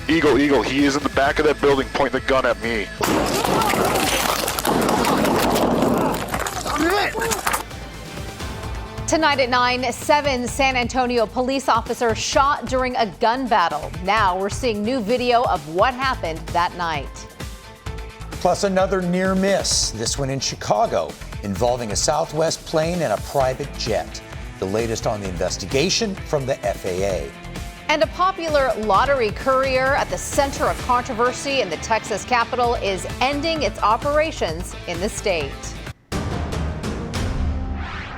Eagle, Eagle, he is in the back of that building pointing the gun at me. Tonight at 9, 7 San Antonio police officers shot during a gun battle. Now we're seeing new video of what happened that night. Plus another near miss, this one in Chicago, involving a Southwest plane and a private jet. The latest on the investigation from the FAA. And a popular lottery courier at the center of controversy in the Texas Capitol is ending its operations in the state.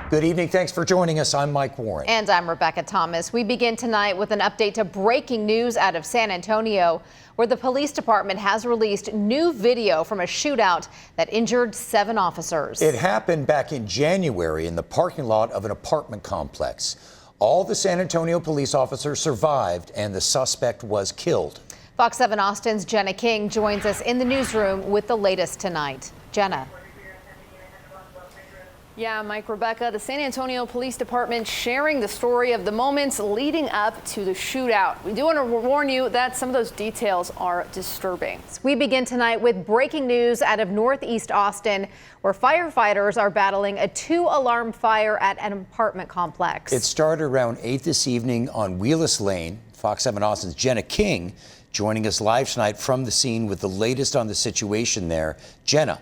Good evening. Thanks for joining us. I'm Mike Warren. And I'm Rebecca Thomas. We begin tonight with an update to breaking news out of San Antonio, where the police department has released new video from a shootout that injured 7 officers. It happened back in January in the parking lot of an apartment complex. All the San Antonio police officers survived and the suspect was killed. Fox 7 Austin's Jenna King joins us in the newsroom with the latest tonight. Jenna. Yeah, Mike, Rebecca, the San Antonio Police Department sharing the story of the moments leading up to the shootout. We do want to warn you that some of those details are disturbing. We begin tonight with breaking news out of Northeast Austin, where firefighters are battling a 2-alarm fire at an apartment complex. It started around 8 this evening on Wheeless Lane. Fox 7 Austin's Jenna King joining us live tonight from the scene with the latest on the situation there. Jenna.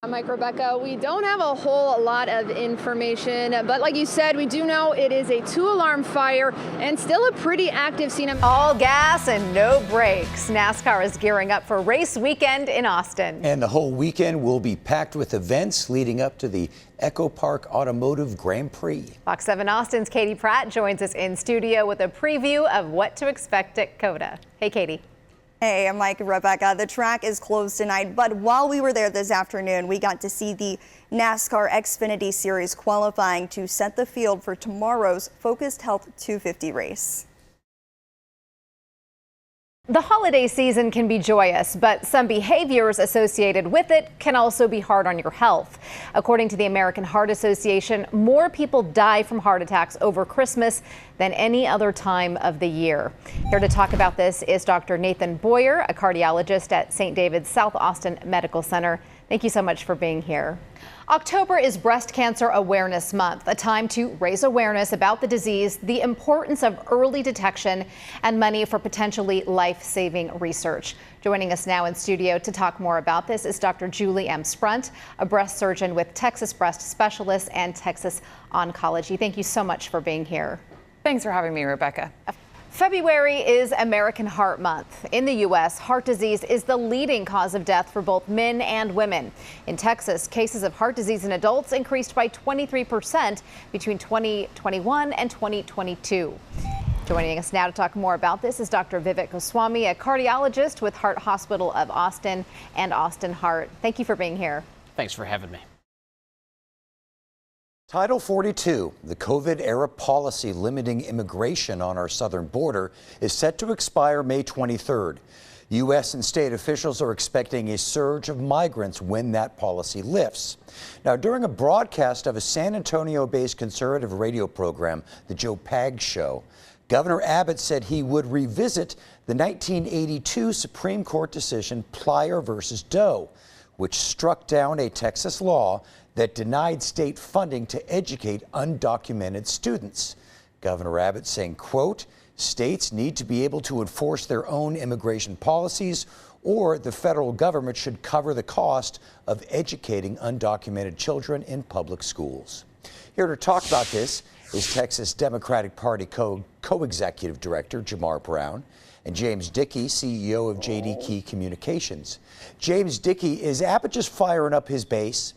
Mike, Rebecca, we don't have a whole lot of information, but like you said, we do know it is a 2-alarm fire and still a pretty active scene. All gas and no brakes. NASCAR is gearing up for race weekend in Austin. And the whole weekend will be packed with events leading up to the Echo Park Automotive Grand Prix. Fox 7 Austin's Katie Pratt joins us in studio with a preview of what to expect at COTA. Hey, Katie. Hey, I'm Mike and Rebecca. The track is closed tonight, but while we were there this afternoon, we got to see the NASCAR Xfinity Series qualifying to set the field for tomorrow's Focused Health 250 race. The holiday season can be joyous, but some behaviors associated with it can also be hard on your health. According to the American Heart Association, more people die from heart attacks over Christmas than any other time of the year. Here to talk about this is Dr. Nathan Boyer, a cardiologist at St. David's South Austin Medical Center. Thank you so much for being here. October is Breast Cancer Awareness Month, a time to raise awareness about the disease, the importance of early detection, and money for potentially life-saving research. Joining us now in studio to talk more about this is Dr. Julie M. Sprunt, a breast surgeon with Texas Breast Specialists and Texas Oncology. Thank you so much for being here. Thanks for having me, Rebecca. February is American Heart Month. In the U.S., heart disease is the leading cause of death for both men and women. In Texas, cases of heart disease in adults increased by 23% between 2021 and 2022. Joining us now to talk more about this is Dr. Vivek Goswami, a cardiologist with Heart Hospital of Austin and Austin Heart. Thank you for being here. Thanks for having me. Title 42, the COVID-era policy limiting immigration on our southern border, is set to expire May 23rd. U.S. and state officials are expecting a surge of migrants when that policy lifts. Now, during a broadcast of a San Antonio-based conservative radio program, The Joe Pag Show, Governor Abbott said he would revisit the 1982 Supreme Court decision Plyer versus Doe, which struck down a Texas law that denied state funding to educate undocumented students. Governor Abbott saying, quote, states need to be able to enforce their own immigration policies, or the federal government should cover the cost of educating undocumented children in public schools. Here to talk about this is Texas Democratic Party co-executive director Jamar Brown and James Dickey, CEO of J.D. Key Communications. James Dickey, is Abbott just firing up his base?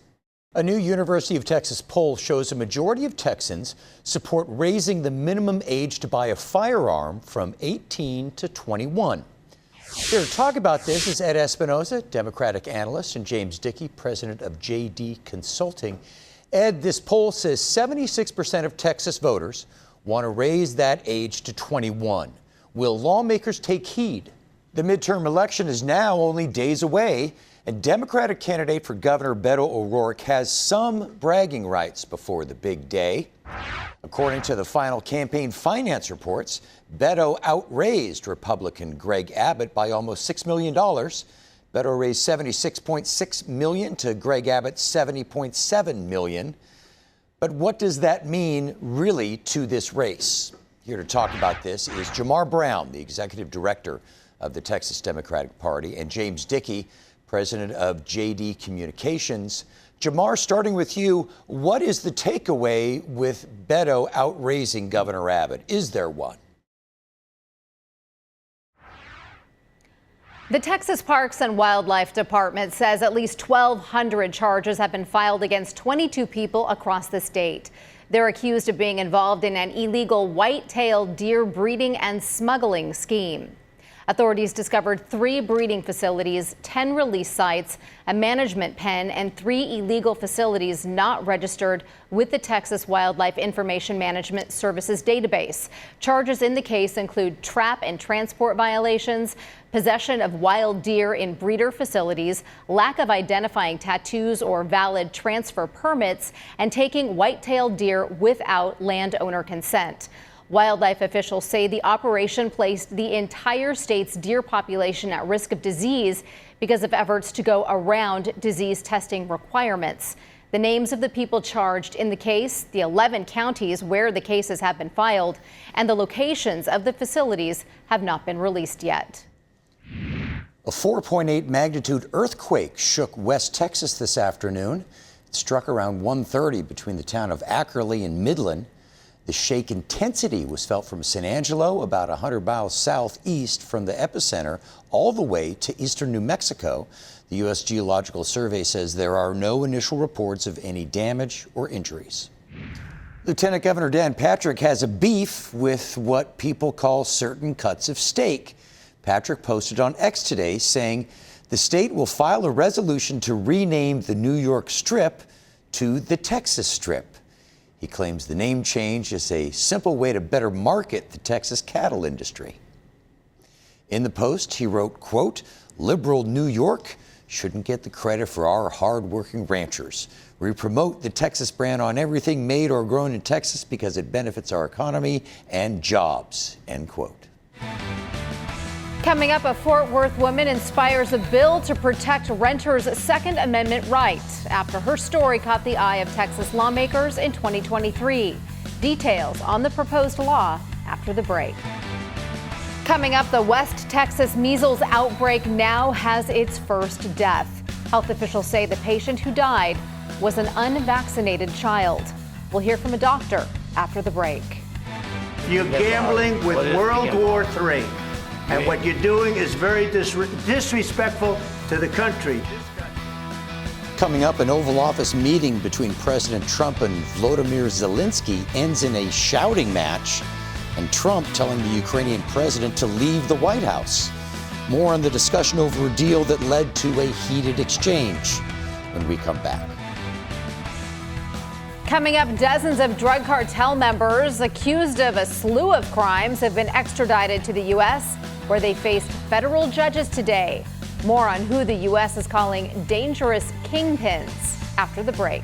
A new University of Texas poll shows a majority of Texans support raising the minimum age to buy a firearm from 18 to 21. Here to talk about this is Ed Espinoza, Democratic analyst, and James Dickey, president of JD Consulting. Ed, this poll says 76% of Texas voters want to raise that age to 21. Will lawmakers take heed? The midterm election is now only days away, And Democratic candidate for governor Beto O'Rourke has some bragging rights before the big day. According to the final campaign finance reports, Beto outraised Republican Greg Abbott by almost $6 million. Beto raised $76.6 million to Greg Abbott's $70.7 million. But what does that mean really to this race? Here to talk about this is Jamar Brown, the executive director of the Texas Democratic Party, and James Dickey, president of JD Communications. Jamar, starting with you, what is the takeaway with Beto outraising Governor Abbott? Is there one? The Texas Parks and Wildlife Department says at least 1,200 charges have been filed against 22 people across the state. They're accused of being involved in an illegal white-tailed deer breeding and smuggling scheme. Authorities discovered 3 breeding facilities, 10 release sites, a management pen, and 3 illegal facilities not registered with the Texas Wildlife Information Management Services database. Charges in the case include trap and transport violations, possession of wild deer in breeder facilities, lack of identifying tattoos or valid transfer permits, and taking white-tailed deer without landowner consent. Wildlife officials say the operation placed the entire state's deer population at risk of disease because of efforts to go around disease testing requirements. The names of the people charged in the case, the 11 counties where the cases have been filed, and the locations of the facilities have not been released yet. A 4.8 magnitude earthquake shook West Texas this afternoon. It struck around 1:30 between the town of Ackerley and Midland. The shake intensity was felt from San Angelo, about 100 miles southeast from the epicenter, all the way to eastern New Mexico. The U.S. Geological Survey says there are no initial reports of any damage or injuries. Lieutenant Governor Dan Patrick has a beef with what people call certain cuts of steak. Patrick posted on X today saying the state will file a resolution to rename the New York Strip to the Texas Strip. He claims the name change is a simple way to better market the Texas cattle industry. In the post, he wrote, quote, "Liberal New York shouldn't get the credit for our hard-working ranchers. We promote the Texas brand on everything made or grown in Texas because it benefits our economy and jobs," end quote. Coming up, a Fort Worth woman inspires a bill to protect renters' Second Amendment rights after her story caught the eye of Texas lawmakers in 2023. Details on the proposed law after the break. Coming up, the West Texas measles outbreak now has its first death. Health officials say the patient who died was an unvaccinated child. We'll hear from a doctor after the break. You're gambling with World War III. And what you're doing is very disrespectful to the country. Coming up, an Oval Office meeting between President Trump and Volodymyr Zelensky ends in a shouting match, and Trump telling the Ukrainian president to leave the White House. More on the discussion over a deal that led to a heated exchange when we come back. Coming up, dozens of drug cartel members accused of a slew of crimes have been extradited to the U.S., where they faced federal judges today. More on who the U.S. is calling dangerous kingpins after the break.